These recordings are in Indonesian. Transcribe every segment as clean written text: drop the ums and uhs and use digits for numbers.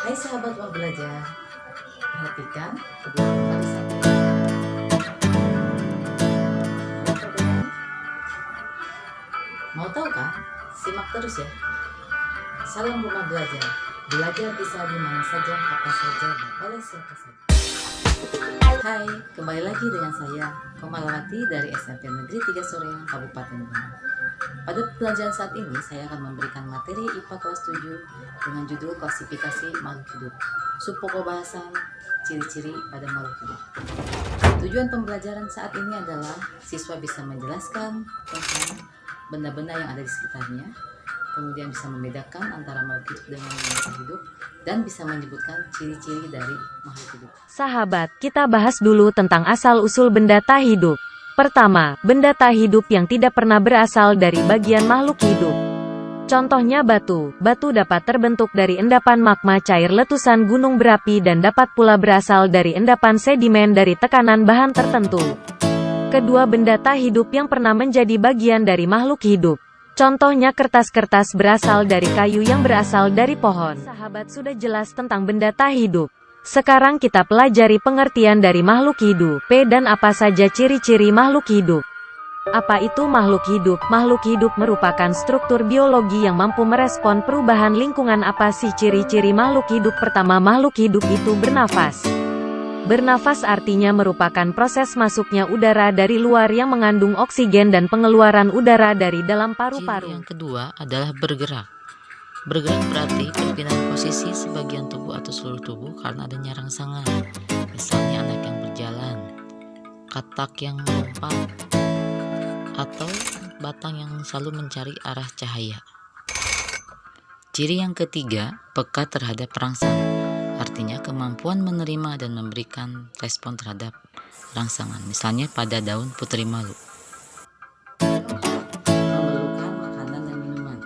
Hai sahabat mau belajar, perhatikan kedua kembali satu. Mau tahu kan? Simak terus ya. Salam rumah belajar. Belajar bisa di mana saja, kapan saja, dan oleh siapa saja. Hai, kembali lagi dengan saya, Komalawati dari SMP Negeri 3 Soreang, Kabupaten Bandung. Pada pelajaran saat ini, saya akan memberikan materi IPA kelas 7 dengan judul klasifikasi makhluk hidup, subpokok bahasan, ciri-ciri pada makhluk hidup. Tujuan pembelajaran saat ini adalah siswa bisa menjelaskan tentang benda-benda yang ada di sekitarnya, kemudian bisa membedakan antara makhluk hidup dengan makhluk hidup, dan bisa menyebutkan ciri-ciri dari makhluk hidup. Sahabat, kita bahas dulu tentang asal-usul benda tak hidup. Pertama, benda tak hidup yang tidak pernah berasal dari bagian makhluk hidup. Contohnya batu. Batu dapat terbentuk dari endapan magma cair letusan gunung berapi dan dapat pula berasal dari endapan sedimen dari tekanan bahan tertentu. Kedua, benda tak hidup yang pernah menjadi bagian dari makhluk hidup. Contohnya kertas-kertas berasal dari kayu yang berasal dari pohon. Sahabat sudah jelas tentang benda tak hidup. Sekarang kita pelajari pengertian dari makhluk hidup, dan apa saja ciri-ciri makhluk hidup. Apa itu makhluk hidup? Makhluk hidup merupakan struktur biologi yang mampu merespon perubahan lingkungan. Apa sih ciri-ciri makhluk hidup? Pertama, makhluk hidup itu bernafas. Bernafas artinya merupakan proses masuknya udara dari luar yang mengandung oksigen dan pengeluaran udara dari dalam paru-paru. Ciri yang kedua adalah bergerak. Bergerak berarti perpindahan posisi sebagian tubuh atau seluruh tubuh karena adanya rangsangan. Misalnya anak yang berjalan, katak yang melompat, atau batang yang selalu mencari arah cahaya. Ciri yang ketiga, peka terhadap rangsangan. Artinya kemampuan menerima dan memberikan respon terhadap rangsangan. Misalnya pada daun putri malu. Memerlukan makanan dan minuman.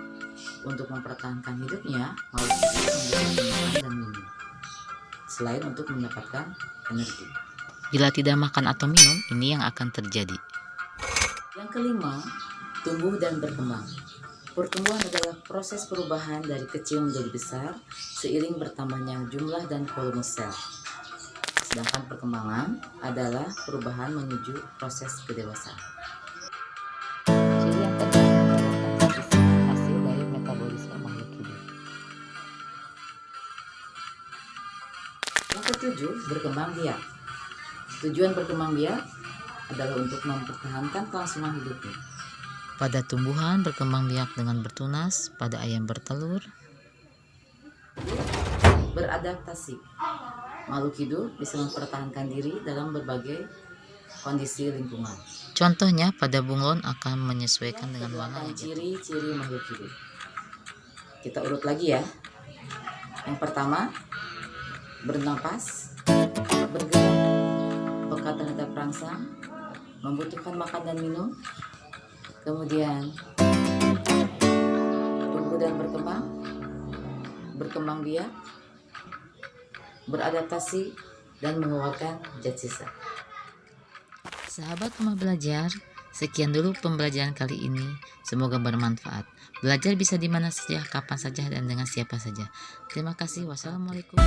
Untuk mempertahankan hidupnya, makhluk hidup membutuhkan makan dan minum, selain untuk mendapatkan energi. Bila tidak makan atau minum, ini yang akan terjadi. Yang kelima, tumbuh dan berkembang. Pertumbuhan adalah proses perubahan dari kecil menjadi besar seiring bertambahnya jumlah dan volume sel. Sedangkan perkembangan adalah perubahan menuju proses kedewasaan. Ciri yang keenam merupakan hasil dari metabolisme makhluk hidup. Yang ketujuh, berkembang biak. Tujuan berkembang biak adalah untuk mempertahankan kelangsungan hidupnya. Pada tumbuhan berkembang biak dengan bertunas, pada ayam bertelur. Beradaptasi. Makhluk hidup bisa mempertahankan diri dalam berbagai kondisi lingkungan. Contohnya pada bunglon akan menyesuaikan dengan warna yang Ciri-ciri makhluk hidup. Kita urut lagi ya. Yang pertama, bernapas, bergerak, peka terhadap rangsang, membutuhkan makan dan minum, kemudian tumbuh dan berkembang biak, beradaptasi, dan mengeluarkan zat sisa. Sahabat rumah belajar, sekian dulu pembelajaran kali ini. Semoga bermanfaat. Belajar bisa di mana saja, kapan saja, dan dengan siapa saja. Terima kasih. Wassalamualaikum.